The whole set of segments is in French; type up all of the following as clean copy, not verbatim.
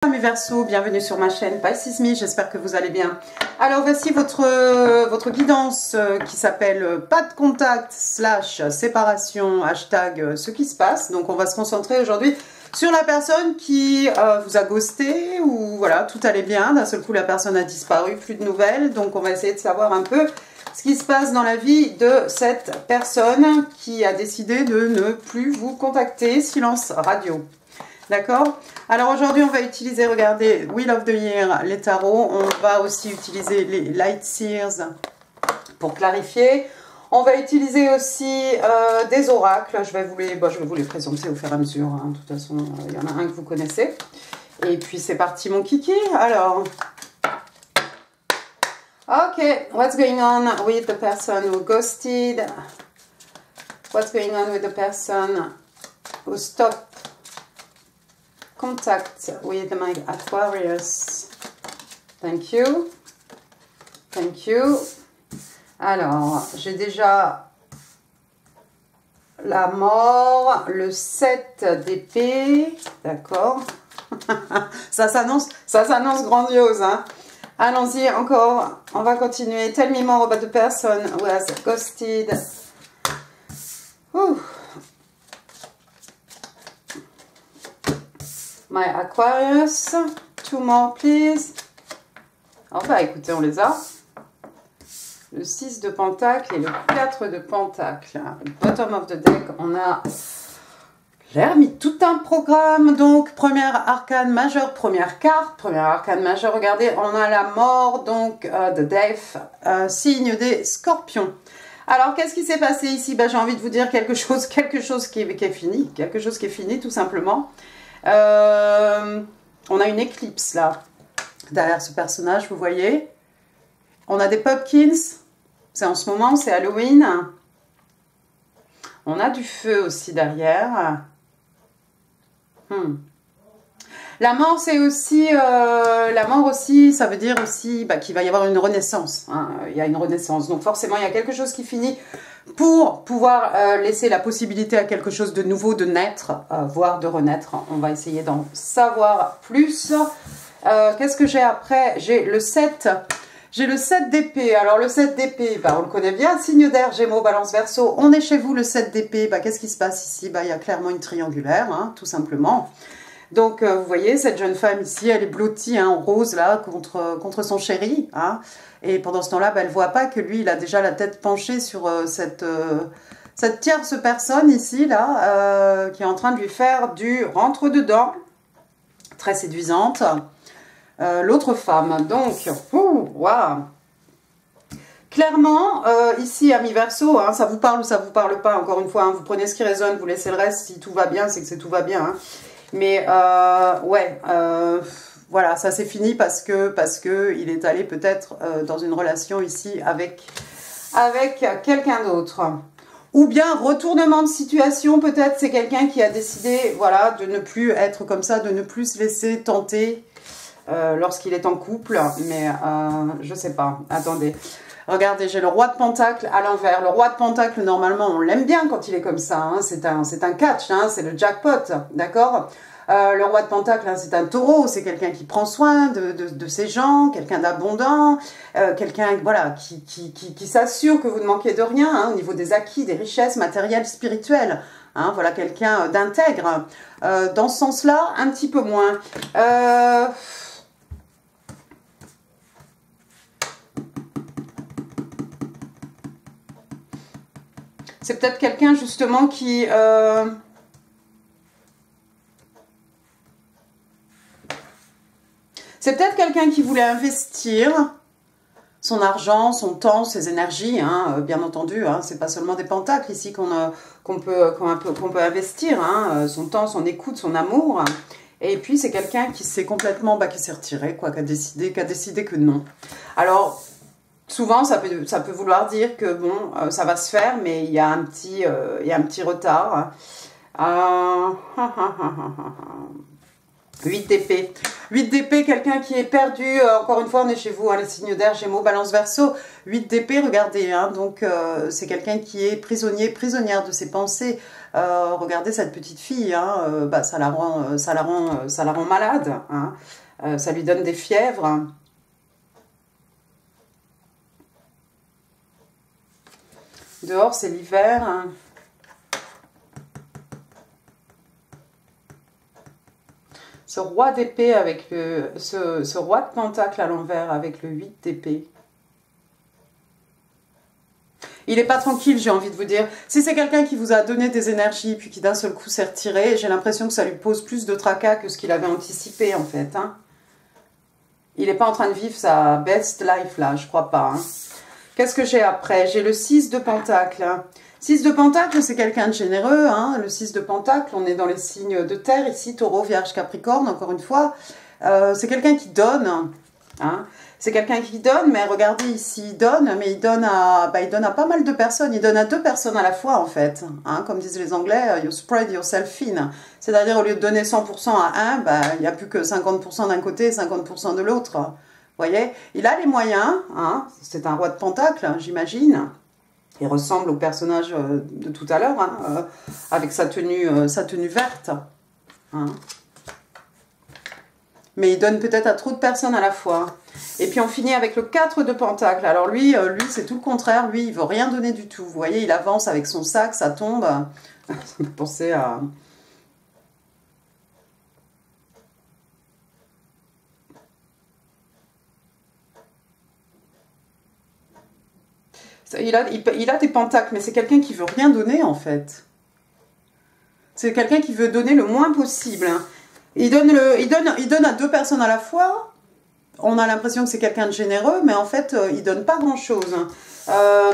Mes Verseaux, bienvenue sur ma chaîne Pisces Me, j'espère que vous allez bien. Alors voici votre guidance qui s'appelle pas de contact / séparation hashtag ce qui se passe. Donc on va se concentrer aujourd'hui sur la personne qui vous a ghosté ou voilà, tout allait bien, d'un seul coup la personne a disparu, plus de nouvelles. Donc on va essayer de savoir un peu ce qui se passe dans la vie de cette personne qui a décidé de ne plus vous contacter, silence radio. D'accord? Alors aujourd'hui, on va utiliser, regardez, Wheel of the Year, les tarots. On va aussi utiliser les Light Seers pour clarifier. On va utiliser aussi des oracles. Je vais vous les présenter au fur et à mesure. Hein. De toute façon, il y en a un que vous connaissez. Et puis, c'est parti, mon kiki. Alors, ok, what's going on with the person who ghosted? What's going on with the person who stopped contact with my Aquarius? Thank you. Thank you. Alors, j'ai déjà la mort, le 7 d'épée. D'accord. ça s'annonce grandiose. Hein. Allons-y encore. On va continuer. Tell me more about the person who has ghosted. Ouh. My Aquarius, 2 more please. Oh bah écoutez, on les a. Le 6 de Pentacle et le 4 de Pentacle. Bottom of the deck, on a l'ermite, tout un programme. Donc, première arcane majeure, première carte. Première arcane majeure, regardez, on a la mort, donc the death, signe des scorpions. Alors, qu'est-ce qui s'est passé ici? Bah, j'ai envie de vous dire quelque chose qui est fini. Quelque chose qui est fini, tout simplement. On a une éclipse là derrière ce personnage, vous voyez. On a des pumpkins, c'est en ce moment, c'est Halloween. On a du feu aussi derrière. La mort, c'est aussi la mort aussi, ça veut dire aussi qu'il va y avoir une renaissance. Hein. Il y a une renaissance, donc forcément il y a quelque chose qui finit pour pouvoir laisser la possibilité à quelque chose de nouveau de naître, voire de renaître. On va essayer d'en savoir plus. Qu'est-ce que j'ai après? J'ai le 7. J'ai le 7 d'épée. Alors le 7 d'épée, on le connaît bien. Signe d'air, Gémeaux, Balance, Verseau. On est chez vous, le 7 d'épée. Qu'est-ce qui se passe ici? Il y a clairement une triangulaire, hein, tout simplement. Donc, vous voyez, cette jeune femme ici, elle est blottie hein, en rose, là, contre son chéri. Hein, et pendant ce temps-là, elle ne voit pas que lui, il a déjà la tête penchée sur cette tierce personne ici, là, qui est en train de lui faire du rentre-dedans. Très séduisante. L'autre femme, donc, waouh! Clairement, ici, amis Verseau, hein, ça vous parle ou ça vous parle pas, encore une fois, hein, vous prenez ce qui résonne, vous laissez le reste, si tout va bien, c'est que tout va bien. Hein. Mais ouais, voilà, ça c'est fini parce que il est allé peut-être dans une relation ici avec quelqu'un d'autre. Ou bien retournement de situation, peut-être c'est quelqu'un qui a décidé, voilà, de ne plus être comme ça, de ne plus se laisser tenter lorsqu'il est en couple. Mais je sais pas, attendez. Regardez, j'ai le roi de Pentacle à l'envers. Le roi de Pentacle, normalement, on l'aime bien quand il est comme ça. Hein. C'est un catch, hein. C'est le jackpot, d'accord? Le roi de Pentacle, hein, c'est un taureau. C'est quelqu'un qui prend soin de ses gens, quelqu'un d'abondant, quelqu'un voilà, qui s'assure que vous ne manquez de rien hein, au niveau des acquis, des richesses matérielles, spirituelles. Hein, voilà, quelqu'un d'intègre. Dans ce sens-là, un petit peu moins. C'est peut-être quelqu'un justement qui... C'est peut-être quelqu'un qui voulait investir son argent, son temps, ses énergies, hein, bien entendu. Hein, c'est pas seulement des pentacles ici qu'on peut investir. Hein, son temps, son écoute, son amour. Et puis c'est quelqu'un qui s'est complètement... qui s'est retiré, quoi, qui a décidé que non. Alors... Souvent, ça peut vouloir dire que bon, ça va se faire, mais il y a un petit retard. 8 d'épée. 8 d'épée, quelqu'un qui est perdu. Encore une fois, on est chez vous, hein, les signes d'air, Gémeaux, Balance, Verseau. 8 d'épée, regardez. Hein, donc, c'est quelqu'un qui est prisonnière de ses pensées, Regardez cette petite fille, hein, bah, ça la rend malade, hein. Ça lui donne des fièvres. Dehors, c'est l'hiver, hein. Ce roi d'épée avec ce roi de pentacle à l'envers avec le 8 d'épée. Il n'est pas tranquille, j'ai envie de vous dire. Si c'est quelqu'un qui vous a donné des énergies, puis qui d'un seul coup s'est retiré, j'ai l'impression que ça lui pose plus de tracas que ce qu'il avait anticipé, en fait, hein. Il n'est pas en train de vivre sa best life, là, je crois pas, hein. Qu'est-ce que j'ai après? J'ai le 6 de pentacle. 6 de pentacle, c'est quelqu'un de généreux, hein. Le 6 de pentacle, on est dans les signes de terre, ici, taureau, vierge, capricorne, encore une fois. C'est quelqu'un qui donne, hein. C'est quelqu'un qui donne, mais regardez ici, il donne, mais il donne à pas mal de personnes. Il donne à 2 personnes à la fois, en fait. Hein, comme disent les Anglais, you spread yourself thin. C'est-à-dire, au lieu de donner 100% à un, il n'y a plus que 50% d'un côté et 50% de l'autre. Vous voyez? Il a les moyens, hein, c'est un roi de pentacle, hein, j'imagine. Il ressemble au personnage de tout à l'heure, hein, avec sa tenue verte. Hein. Mais il donne peut-être à trop de personnes à la fois. Et puis on finit avec le 4 de pentacle. Alors lui c'est tout le contraire. Lui, il veut rien donner du tout. Vous voyez, il avance avec son sac, ça tombe. Ça me fait penser à... Il a des pentacles, mais c'est quelqu'un qui veut rien donner, en fait. C'est quelqu'un qui veut donner le moins possible. Hein. Il donne à 2 personnes à la fois. On a l'impression que c'est quelqu'un de généreux, mais en fait, il donne pas grand-chose.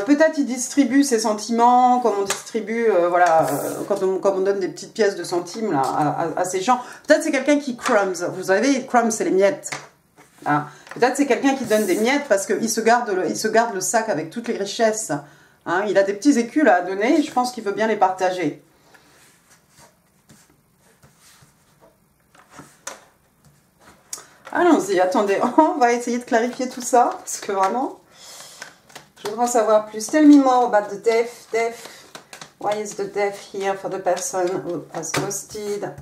Peut-être il distribue ses sentiments, comme on distribue, voilà, comme on donne des petites pièces de centimes là, à ces gens. Peut-être c'est quelqu'un qui crumbs. Vous savez, crumbs, c'est les miettes. Hein. Peut-être c'est quelqu'un qui donne des miettes parce qu'il se garde le sac avec toutes les richesses. Hein. Il a des petits écus là, à donner, je pense qu'il veut bien les partager. Allons-y, attendez, on va essayer de clarifier tout ça, parce que vraiment, je voudrais en savoir plus. Tell me more about the death. Death. Why is the death here for the person who has ghosted?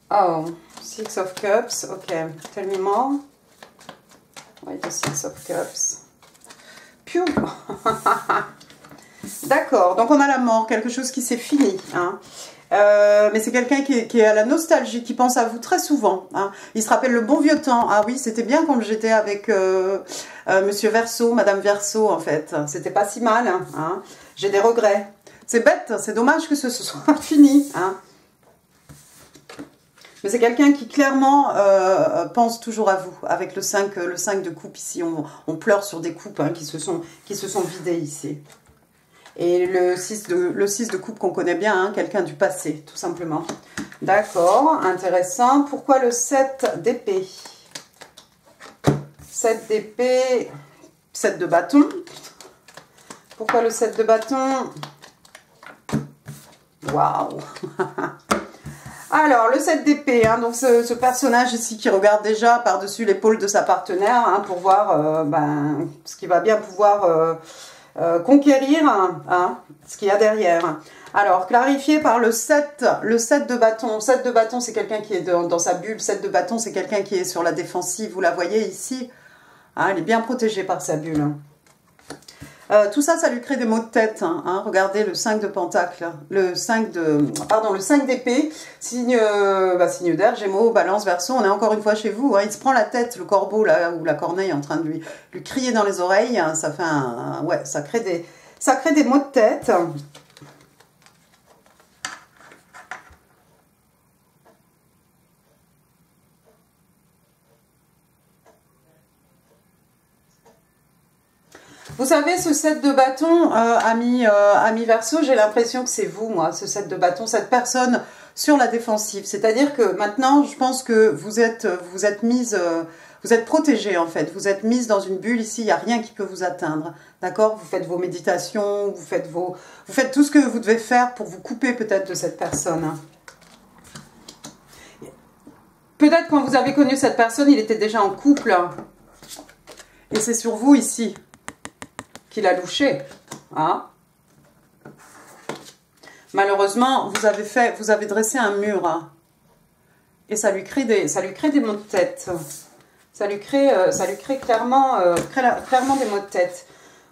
Oh, 6 of Cups, ok. Tell me more. Why the 6 of Cups? Piou. D'accord, donc on a la mort, quelque chose qui s'est fini, hein. Mais c'est quelqu'un qui est à la nostalgie, qui pense à vous très souvent. Hein. Il se rappelle le bon vieux temps. Ah oui, c'était bien quand j'étais avec Monsieur Verseau, Madame Verseau, en fait. C'était pas si mal. Hein. J'ai des regrets. C'est bête, c'est dommage que ce soit fini. Hein. Mais c'est quelqu'un qui clairement pense toujours à vous. Avec le 5 de coupe ici, on pleure sur des coupes hein, qui se sont vidées ici. Et le 6 de coupe qu'on connaît bien, hein, quelqu'un du passé, tout simplement. D'accord, intéressant. Pourquoi le 7 d'épée? 7 d'épée, 7 de bâton. Pourquoi le 7 de bâton? Waouh. Alors, le 7 d'épée, hein, donc ce personnage ici qui regarde déjà par-dessus l'épaule de sa partenaire hein, pour voir ce qu'il va bien pouvoir... conquérir hein, ce qu'il y a derrière. Alors, clarifié par le 7 de bâton. 7 de bâton, c'est quelqu'un qui est dans sa bulle. 7 de bâton, c'est quelqu'un qui est sur la défensive. Vous la voyez ici. Hein, elle est bien protégée par sa bulle. Tout ça, ça lui crée des maux de tête. Hein. Regardez le 5 de pentacle. Le 5 d'épée. Signe d'air, Gémeaux, Balance, Verseau. On est encore une fois chez vous. Hein. Il se prend la tête, le corbeau, là, ou la corneille en train de lui crier dans les oreilles. Hein. Ça fait ouais, ça crée des maux de tête. Vous savez, ce 7 de bâton, ami Verseau, j'ai l'impression que c'est vous, moi, ce 7 de bâton, cette personne sur la défensive. C'est-à-dire que maintenant, je pense que vous êtes protégée, en fait. Vous êtes mise dans une bulle ici, il n'y a rien qui peut vous atteindre. D'accord? Vous faites vos méditations, vous faites tout ce que vous devez faire pour vous couper peut-être de cette personne. Peut-être quand vous avez connu cette personne, il était déjà en couple. Et c'est sur vous ici qu'il a louché. Hein? Malheureusement, vous avez dressé un mur. Hein, et ça lui crée des maux de tête. Ça lui crée clairement des maux de tête.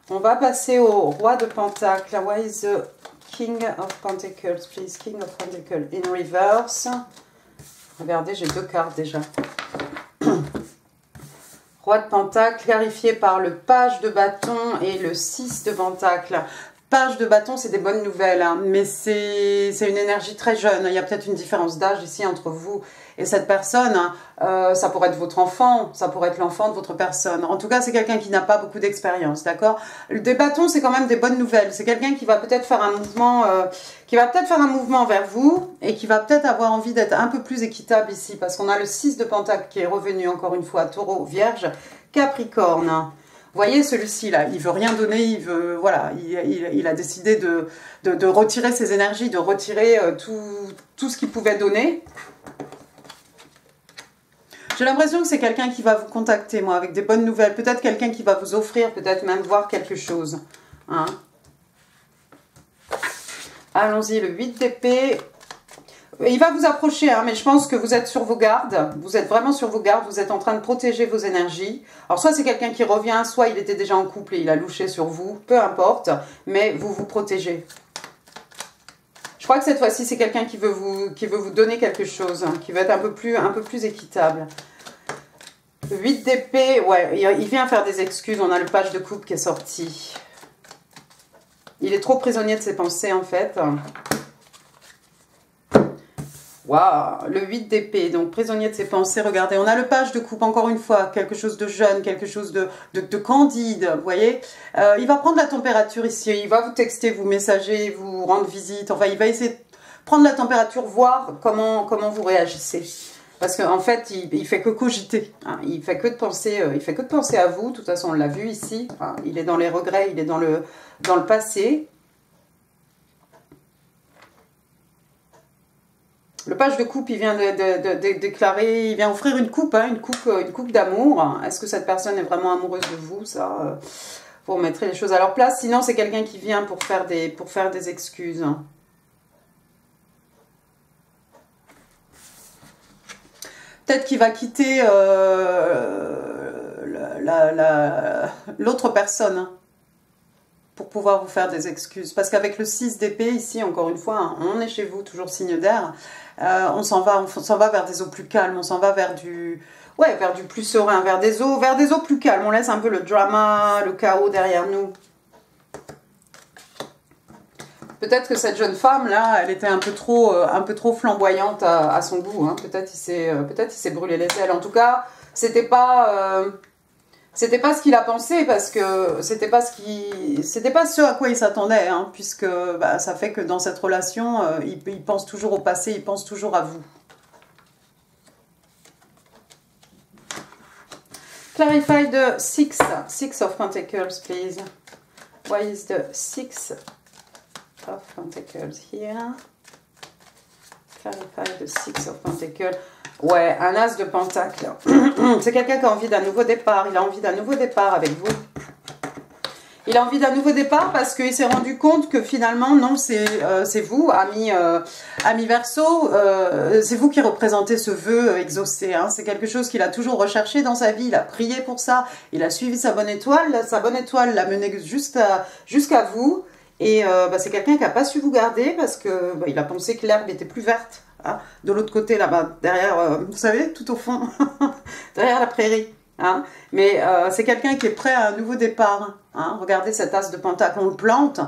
On va passer au roi de Pentacles. Why is the King of Pentacles, please? King of Pentacles in reverse. Regardez, j'ai 2 cartes déjà. Roi de Pentacles, clarifié par le page de bâton et le 6 de Pentacles. Page de bâton, c'est des bonnes nouvelles, hein, mais c'est une énergie très jeune. Il y a peut-être une différence d'âge ici entre vous et cette personne. Ça pourrait être votre enfant, ça pourrait être l'enfant de votre personne. En tout cas, c'est quelqu'un qui n'a pas beaucoup d'expérience, d'accord? Des bâtons, c'est quand même des bonnes nouvelles. C'est quelqu'un qui va peut-être faire un mouvement, vers vous et qui va peut-être avoir envie d'être un peu plus équitable ici, parce qu'on a le 6 de Pentacle qui est revenu encore une fois, Taureau, Vierge, Capricorne. Vous voyez, celui-ci, là, il veut rien donner, il veut, voilà, il a décidé de retirer ses énergies, de retirer tout ce qu'il pouvait donner. J'ai l'impression que c'est quelqu'un qui va vous contacter, moi, avec des bonnes nouvelles. Peut-être quelqu'un qui va vous offrir, peut-être même voir quelque chose. Hein. Allons-y, le 8 d'épée. Il va vous approcher, hein, mais je pense que vous êtes sur vos gardes. Vous êtes vraiment sur vos gardes. Vous êtes en train de protéger vos énergies. Alors, soit c'est quelqu'un qui revient, soit il était déjà en couple et il a louché sur vous. Peu importe, mais vous vous protégez. Je crois que cette fois-ci, c'est quelqu'un qui veut vous donner quelque chose, hein, qui va être un peu plus équitable. 8 d'épée, ouais, il vient faire des excuses. On a le page de coupe qui est sorti. Il est trop prisonnier de ses pensées, en fait. Waouh, le 8 d'épée, donc prisonnier de ses pensées, regardez, on a le page de coupe, encore une fois, quelque chose de jeune, quelque chose de candide, vous voyez. Il va prendre la température ici, il va vous texter, vous messager, vous rendre visite, enfin il va essayer de prendre la température, voir comment vous réagissez. Parce qu'en fait, il fait que cogiter, hein, il fait que de penser à vous, de toute façon on l'a vu ici, hein, il est dans les regrets, il est dans le passé. Le page de coupe, il vient de déclarer, il vient offrir une coupe, hein, une coupe d'amour. Est-ce que cette personne est vraiment amoureuse de vous? Ça, vous remettrez les choses à leur place. Sinon, c'est quelqu'un qui vient pour faire des excuses. Peut-être qu'il va quitter l'autre personne, hein, pour pouvoir vous faire des excuses. Parce qu'avec le 6 d'épée, ici, encore une fois, hein, on est chez vous, toujours signe d'air, on s'en va vers des eaux plus calmes, on s'en va vers du plus serein, vers des eaux plus calmes. On laisse un peu le drama, le chaos derrière nous. Peut-être que cette jeune femme-là, elle était un peu trop flamboyante à son goût. Hein. Peut-être il s'est brûlé les ailes. En tout cas, c'était pas ce qu'il a pensé, parce que c'était pas ce à quoi il s'attendait, hein, puisque bah, ça fait que dans cette relation, il pense toujours au passé, il pense toujours à vous. Clarify the six of Pentacles, please. Why is the 6 of Pentacles here? Clarify the 6 of Pentacles. Ouais, un as de pentacle. C'est quelqu'un qui a envie d'un nouveau départ. Il a envie d'un nouveau départ avec vous. Il a envie d'un nouveau départ parce qu'il s'est rendu compte que finalement, non, c'est vous, ami Verseau. C'est vous qui représentez ce vœu exaucé. Hein. C'est quelque chose qu'il a toujours recherché dans sa vie. Il a prié pour ça. Il a suivi sa bonne étoile. Sa bonne étoile l'a mené jusqu'à vous. Et bah, c'est quelqu'un qui n'a pas su vous garder parce que bah, il a pensé que l'herbe était plus verte. Hein, de l'autre côté, là-bas, derrière, vous savez, tout au fond, derrière la prairie. Hein. Mais c'est quelqu'un qui est prêt à un nouveau départ. Hein. Regardez cet as de pentacle, on le plante,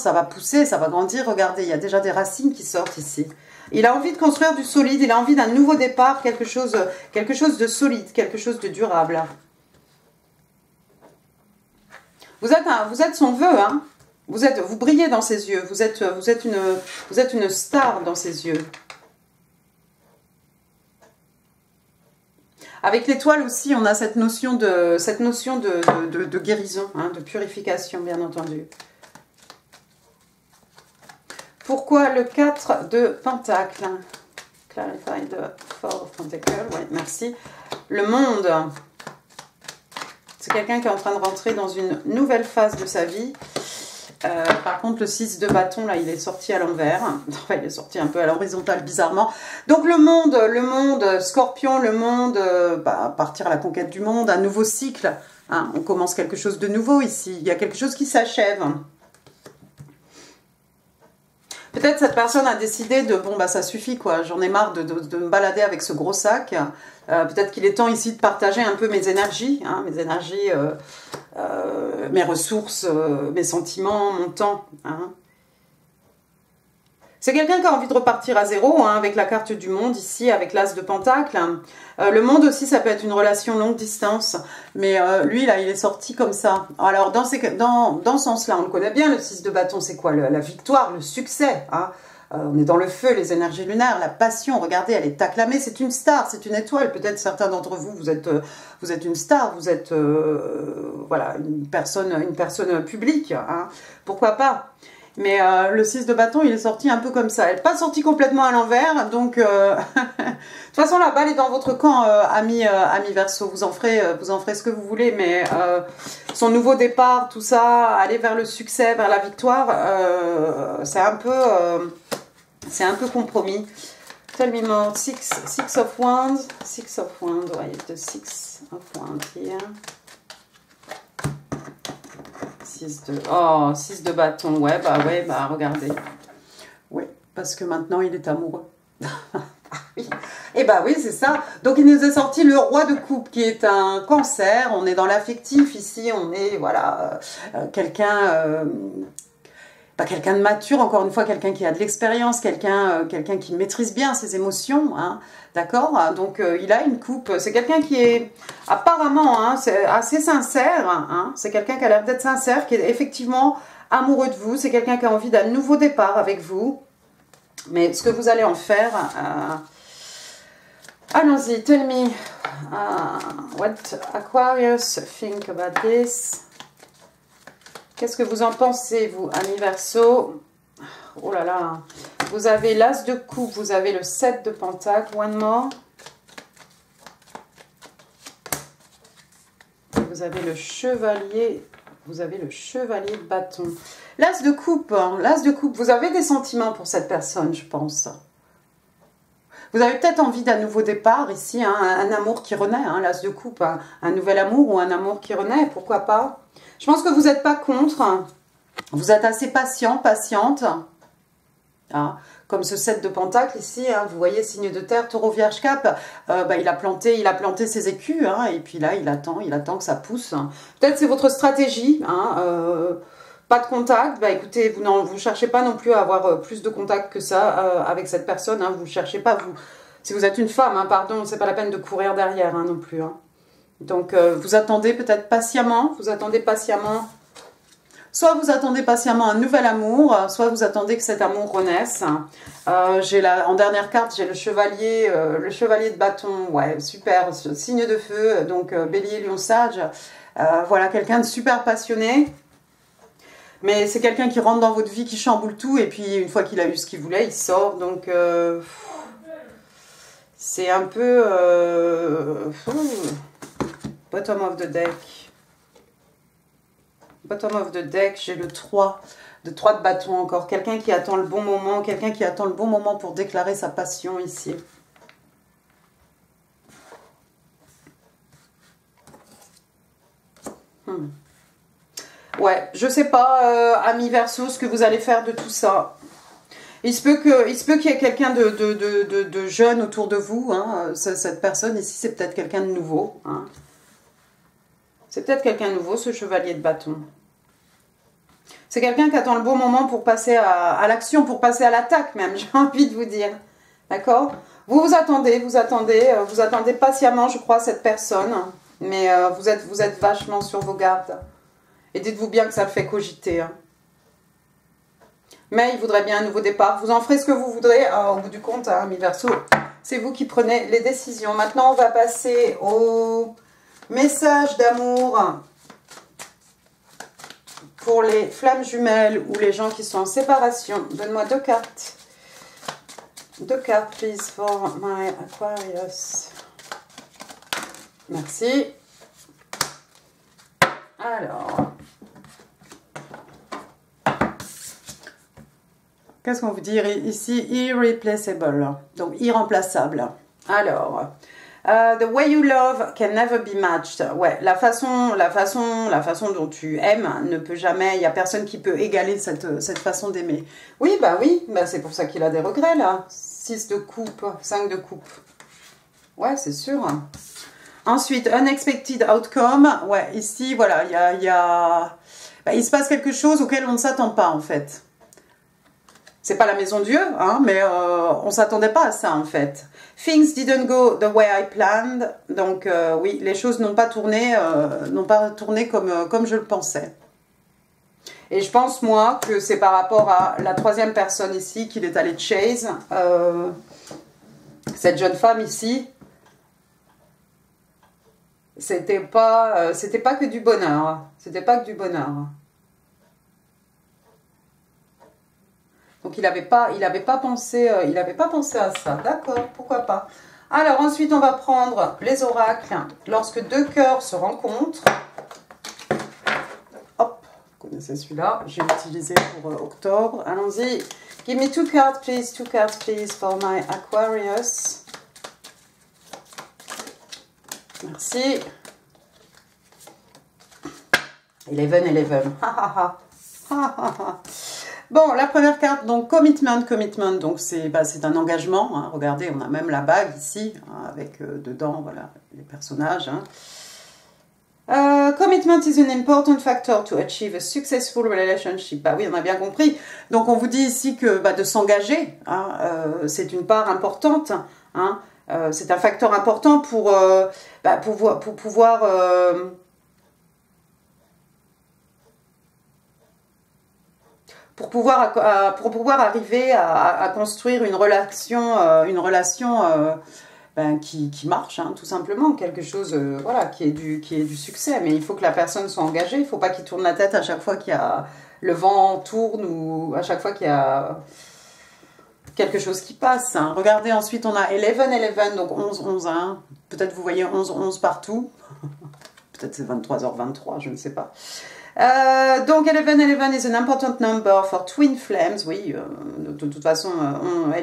ça va pousser, ça va grandir. Regardez, il y a déjà des racines qui sortent ici. Il a envie de construire du solide, il a envie d'un nouveau départ, quelque chose de solide, quelque chose de durable. Vous êtes son vœu, hein. Vous brillez dans ses yeux, vous êtes une star dans ses yeux. Avec l'étoile aussi, on a cette notion de guérison, hein, de purification, bien entendu. Pourquoi le 4 de Pentacle? Clarify the 4 of Pentacle, oui, merci. Le monde, c'est quelqu'un qui est en train de rentrer dans une nouvelle phase de sa vie. Par contre, le 6 de bâton, là, il est sorti à l'envers. Enfin, il est sorti un peu à l'horizontale, bizarrement. Donc, le monde, Scorpion, le monde, partir à la conquête du monde, un nouveau cycle. Hein, on commence quelque chose de nouveau ici. Il y a quelque chose qui s'achève. Peut-être cette personne a décidé de, bon, bah ça suffit, quoi. J'en ai marre de me balader avec ce gros sac. Peut-être qu'il est temps ici de partager un peu mes énergies, hein, mes ressources, mes sentiments, mon temps. Hein. C'est quelqu'un qui a envie de repartir à zéro, hein, avec la carte du monde ici, avec l'as de pentacle. Le monde aussi, ça peut être une relation longue distance. Mais lui, là, il est sorti comme ça. Alors, dans ce sens-là, on le connaît bien, le 6 de bâton, c'est quoi? La victoire, le succès. Hein. On est dans le feu, les énergies lunaires, la passion. Regardez, elle est acclamée. C'est une star, c'est une étoile. Peut-être certains d'entre vous, vous êtes une star, vous êtes voilà, une personne publique. Hein. Pourquoi pas? Mais le 6 de bâton, il est sorti un peu comme ça. Elle n'est pas sortie complètement à l'envers. Donc, de toute façon, la balle est dans votre camp, ami Verseau. Vous en ferez ce que vous voulez. Mais son nouveau départ, tout ça, aller vers le succès, vers la victoire, c'est un peu compromis. Tell me more. Six of Wands. Six of Wands. Ouais, the Six of Wands here. 6 de bâton, ouais, regardez. Oui, parce que maintenant, il est amoureux. Oui. Et bah oui, c'est ça. Donc, il nous est sorti le roi de coupe, qui est un cancer. On est dans l'affectif ici, on est, voilà, quelqu'un de mature, encore une fois, quelqu'un qui a de l'expérience, quelqu'un qui maîtrise bien ses émotions, hein, d'accord? Donc, il a une coupe. C'est quelqu'un qui est apparemment c'est assez sincère, hein, c'est quelqu'un qui a l'air d'être sincère, qui est effectivement amoureux de vous, c'est quelqu'un qui a envie d'un nouveau départ avec vous. Mais ce que vous allez en faire, allons-y, tell me, what Aquarius think about this? Qu'est-ce que vous en pensez, vous, amis Verseau? Oh là là. Vous avez l'as de coupe, vous avez le 7 de pentacle, one more. Vous avez le chevalier, de bâton. L'as de coupe, vous avez des sentiments pour cette personne, je pense. Vous avez peut-être envie d'un nouveau départ ici, hein, un amour qui renaît, hein, l'as de coupe, hein, un nouvel amour ou un amour qui renaît, pourquoi pas? Je pense que vous n'êtes pas contre, vous êtes assez patient, patiente, hein, comme ce 7 de pentacle ici, hein, vous voyez, signe de terre, taureau, vierge, cap, il a planté ses écus, hein, et puis là, il attend que ça pousse. Peut-être c'est votre stratégie, hein, pas de contact, écoutez, vous ne cherchez pas non plus à avoir plus de contact que ça avec cette personne, hein, vous ne cherchez pas, si vous êtes une femme, hein, pardon, c'est pas la peine de courir derrière, hein, non plus, hein. Donc, vous attendez peut-être patiemment, soit vous attendez patiemment un nouvel amour, soit vous attendez que cet amour renaisse. En dernière carte, j'ai le chevalier de bâton, ouais, super, signe de feu, donc bélier, lion, sage, voilà, quelqu'un de super passionné. Mais c'est quelqu'un qui rentre dans votre vie, qui chamboule tout, et puis une fois qu'il a eu ce qu'il voulait, il sort, donc c'est un peu... Bottom of the deck. Bottom of the deck, j'ai le 3 de bâton encore. Quelqu'un qui attend le bon moment, pour déclarer sa passion ici. Ouais, je sais pas, ami Verseau, ce que vous allez faire de tout ça. Il se peut qu'il y ait quelqu'un de jeune autour de vous. Hein. Cette personne ici, c'est peut-être quelqu'un de nouveau. Hein. C'est peut-être quelqu'un de nouveau, ce chevalier de bâton. C'est quelqu'un qui attend le bon moment pour passer à l'action, pour passer à l'attaque même, j'ai envie de vous dire. D'accord? Vous attendez patiemment, je crois, cette personne. Mais vous êtes vachement sur vos gardes. Et dites-vous bien que ça le fait cogiter. Hein. Mais il voudrait bien un nouveau départ. Vous en ferez ce que vous voudrez. Au bout du compte, hein, mi Verseau, c'est vous qui prenez les décisions. Maintenant, on va passer au message d'amour pour les flammes jumelles ou les gens qui sont en séparation. Donne-moi 2 cartes. 2 cartes, please, for my Aquarius. Merci. Alors... qu'est-ce qu'on vous dit ici? Irreplaceable, donc irremplaçable. Alors, the way you love can never be matched. Ouais, la façon dont tu aimes ne peut jamais, il n'y a personne qui peut égaler cette façon d'aimer. Oui, c'est pour ça qu'il a des regrets là. 6 de coupe, 5 de coupe. Ouais, c'est sûr. Ensuite, unexpected outcome. Ouais, ici, voilà, il se passe quelque chose auquel on ne s'attend pas, en fait. C'est pas la maison Dieu, hein, mais on s'attendait pas à ça, en fait. Things didn't go the way I planned. Donc, oui, les choses n'ont pas tourné comme je le pensais. Et je pense, moi, que c'est par rapport à la troisième personne ici qu'il est allé chase. Cette jeune femme ici. C'était pas que du bonheur. C'était pas que du bonheur. Donc il n'avait pas pensé à ça. D'accord, pourquoi pas. Alors ensuite on va prendre les oracles. Lorsque deux cœurs se rencontrent. Hop, vous connaissez celui-là. Je vais l'utiliser pour octobre. Allons-y. Give me 2 cards please. 2 cards please for my Aquarius. Merci. 11. Bon, la première carte, donc commitment. Donc c'est un engagement. Hein. Regardez, on a même la bague ici, hein, avec dedans, voilà, les personnages. Hein. Commitment is an important factor to achieve a successful relationship. Bah oui, on a bien compris. Donc on vous dit ici que de s'engager, hein, c'est une part importante. Hein. C'est un facteur important pour pouvoir arriver à construire une relation qui marche, hein, tout simplement, quelque chose voilà, qui est du succès. Mais il faut que la personne soit engagée, il ne faut pas qu'il tourne la tête à chaque fois qu'il y a le vent tourne ou à chaque fois qu'il y a quelque chose qui passe. Hein. Regardez, ensuite on a 11, donc 11, hein. Peut-être vous voyez 11 partout. Peut-être c'est 23h23, je ne sais pas. Donc 11 is an important number for twin flames. Oui, de toute façon, 11,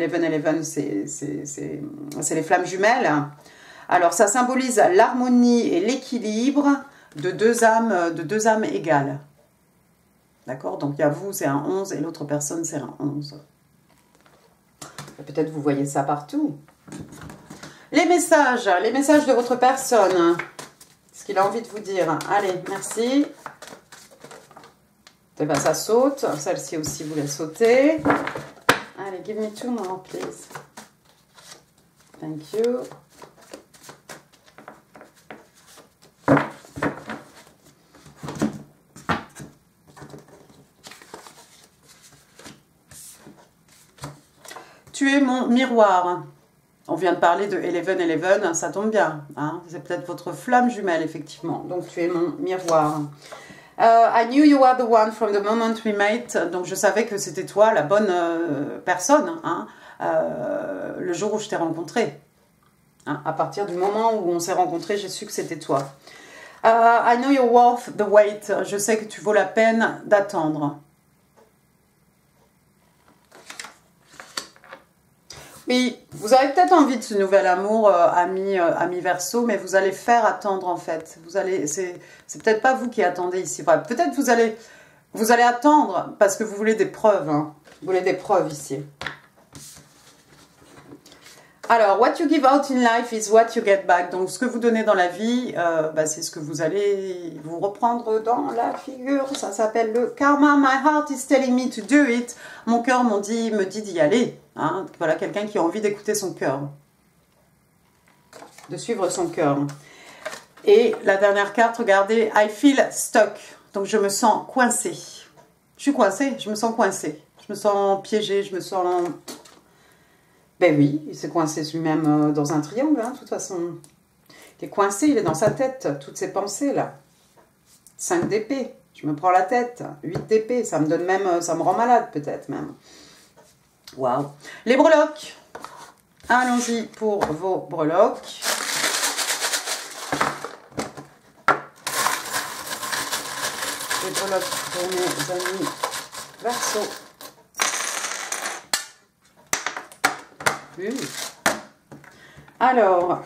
c'est les flammes jumelles. Alors ça symbolise l'harmonie et l'équilibre de deux âmes égales. D'accord? Donc il y a vous, c'est un 11, et l'autre personne, c'est un 11. Peut-être vous voyez ça partout. Les messages de votre personne. Ce qu'il a envie de vous dire. Allez, merci. Et ben ça saute. Celle-ci aussi voulait sauter. Allez, give me 2 more, please. Thank you. Tu es mon miroir. On vient de parler de 11, ça tombe bien. Hein, c'est peut-être votre flamme jumelle, effectivement. Donc, tu es mon miroir. I knew you were the one from the moment we met. Donc, je savais que c'était toi, la bonne personne, hein, le jour où je t'ai rencontré. Hein, à partir du moment où on s'est rencontré, j'ai su que c'était toi. I know you're worth the wait. Je sais que tu vaux la peine d'attendre. Oui, vous avez peut-être envie de ce nouvel amour, ami Verseau, mais vous allez faire attendre en fait. C'est peut-être pas vous qui attendez ici. Enfin, peut-être vous allez attendre parce que vous voulez des preuves. Hein. Vous voulez des preuves ici. Alors, what you give out in life is what you get back. Donc, ce que vous donnez dans la vie, c'est ce que vous allez vous reprendre dans la figure. Ça s'appelle le karma. My heart is telling me to do it. Mon cœur me dit d'y aller. Hein. Voilà, quelqu'un qui a envie d'écouter son cœur. De suivre son cœur. Et la dernière carte, regardez, I feel stuck. Donc, je me sens coincée. Je suis coincée, je me sens coincée. Je me sens piégée, je me sens... Ben oui, il s'est coincé lui-même dans un triangle, hein, de toute façon. Il est coincé, il est dans sa tête, toutes ces pensées-là. 5 d'épée, je me prends la tête. 8 d'épée, ça me donne même, ça me rend malade peut-être même. Waouh. Les breloques. Allons-y pour vos breloques. Les breloques pour mes amis Verseau. Alors,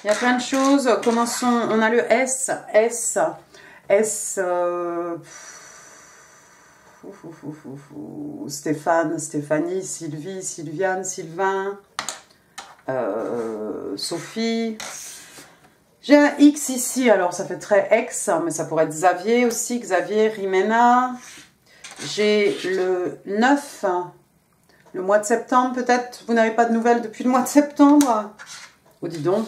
il y a plein de choses. Commençons. On a le S. Stéphane, Stéphanie, Sylvie, Sylviane, Sylvain, Sophie. J'ai un X ici, alors ça fait très ex, mais ça pourrait être Xavier aussi, Xavier, Rimena. J'ai le 9, le mois de septembre, peut-être vous n'avez pas de nouvelles depuis le mois de septembre. Oh, dis donc,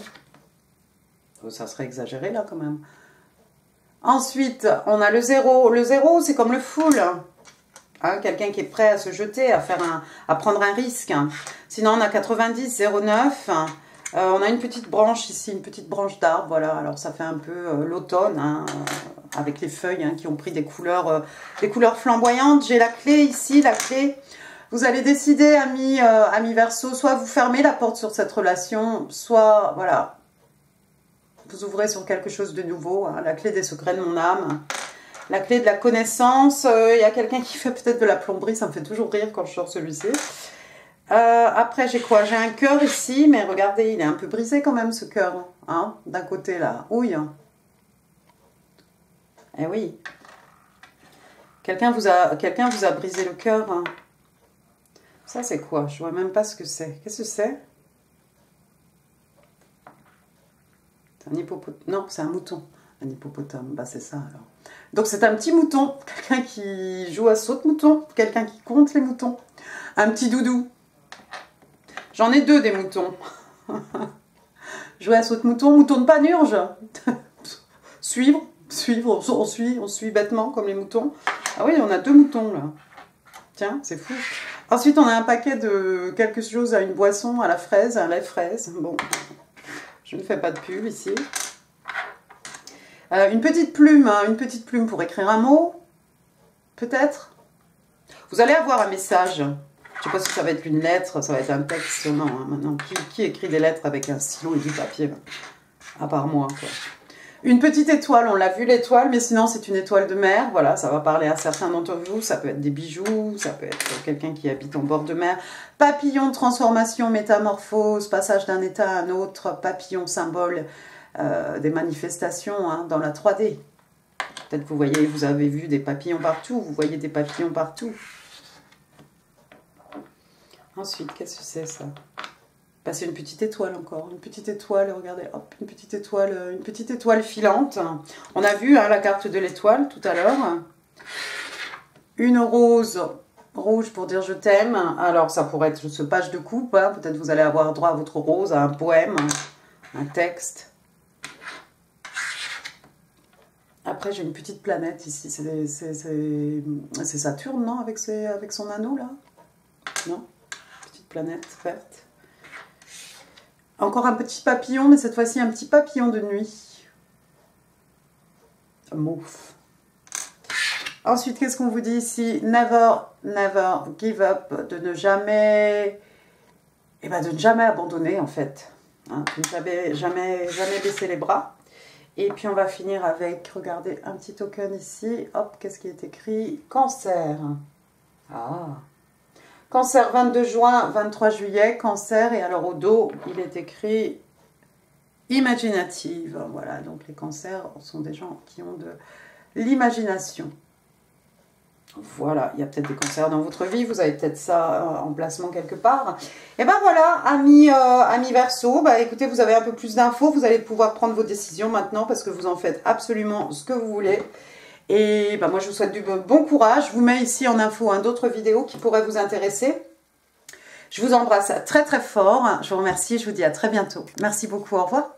ça serait exagéré là quand même. Ensuite, on a le 0. Le 0, c'est comme le full. Hein, quelqu'un qui est prêt à se jeter, à prendre un risque. Sinon, on a 90, 09. On a une petite branche ici, une petite branche d'arbre. Voilà, alors ça fait un peu l'automne, hein, avec les feuilles hein, qui ont pris des couleurs flamboyantes. J'ai la clé ici, la clé. Vous allez décider, amis Verseau, soit vous fermez la porte sur cette relation, soit, voilà, vous ouvrez sur quelque chose de nouveau. Hein, la clé des secrets de mon âme. La clé de la connaissance. Il y a quelqu'un qui fait peut-être de la plomberie, ça me fait toujours rire quand je sors celui-ci. Après, j'ai quoi? J'ai un cœur ici, mais regardez, il est un peu brisé quand même, ce cœur. Hein, d'un côté, là. Ouille. Eh oui. Quelqu'un vous a brisé le cœur. Hein. Ça, c'est quoi? Je vois même pas ce que c'est. Qu'est-ce que c'est? C'est un hippopotame. Non, c'est un mouton. Un hippopotame. Bah, c'est ça, alors. Donc, c'est un petit mouton. Quelqu'un qui joue à saute-mouton. Quelqu'un qui compte les moutons. Un petit doudou. J'en ai 2 des moutons. Jouer à saute-mouton, mouton de panurge. Suivre, on suit bêtement comme les moutons. Ah oui, on a 2 moutons là. Tiens, c'est fou. Ensuite, on a un paquet de quelque chose à une boisson, à la fraise, à la fraise. Bon, je ne fais pas de pub ici. Une petite plume pour écrire un mot, peut-être. Vous allez avoir un message. Je ne sais pas si ça va être une lettre, ça va être un texte, non. Hein, maintenant, qui écrit des lettres avec un stylo et du papier à part moi, quoi. Une petite étoile, on l'a vu l'étoile, mais sinon c'est une étoile de mer. Voilà, ça va parler à certains d'entre vous. Ça peut être des bijoux, ça peut être quelqu'un qui habite en bord de mer. Papillon, transformation, métamorphose, passage d'un état à un autre. Papillon, symbole des manifestations hein, dans la 3D. Peut-être que vous avez vu des papillons partout, vous voyez des papillons partout. Ensuite, qu'est-ce que c'est ça? Bah, c'est une petite étoile encore, une petite étoile, regardez, hop, une petite étoile filante. On a vu hein, la carte de l'étoile tout à l'heure. Une rose rouge pour dire je t'aime. Alors ça pourrait être ce page de coupe, hein. Peut-être vous allez avoir droit à votre rose, à un poème, un texte. Après j'ai une petite planète ici, c'est Saturne, non, avec son anneau là? Non? Planète verte. Encore un petit papillon, mais cette fois-ci un petit papillon de nuit. Mauve. Ensuite, qu'est-ce qu'on vous dit ici? Never, never give up, de ne jamais, de ne jamais abandonner en fait. Hein, de ne jamais baisser les bras. Et puis on va finir avec, regardez, un petit token ici. Hop, qu'est-ce qui est écrit? Cancer. Ah. Cancer 22 juin, 23 juillet, Cancer, et alors au dos, il est écrit imaginative. Voilà, donc les cancers sont des gens qui ont de l'imagination. Voilà, il y a peut-être des cancers dans votre vie, vous avez peut-être ça en placement quelque part. Et ben voilà, amis Verseau, bah écoutez, vous avez un peu plus d'infos, vous allez pouvoir prendre vos décisions maintenant parce que vous en faites absolument ce que vous voulez. Et ben moi, je vous souhaite du bon courage. Je vous mets ici en info d'autres vidéos qui pourraient vous intéresser. Je vous embrasse très très fort. Je vous remercie et je vous dis à très bientôt. Merci beaucoup, au revoir.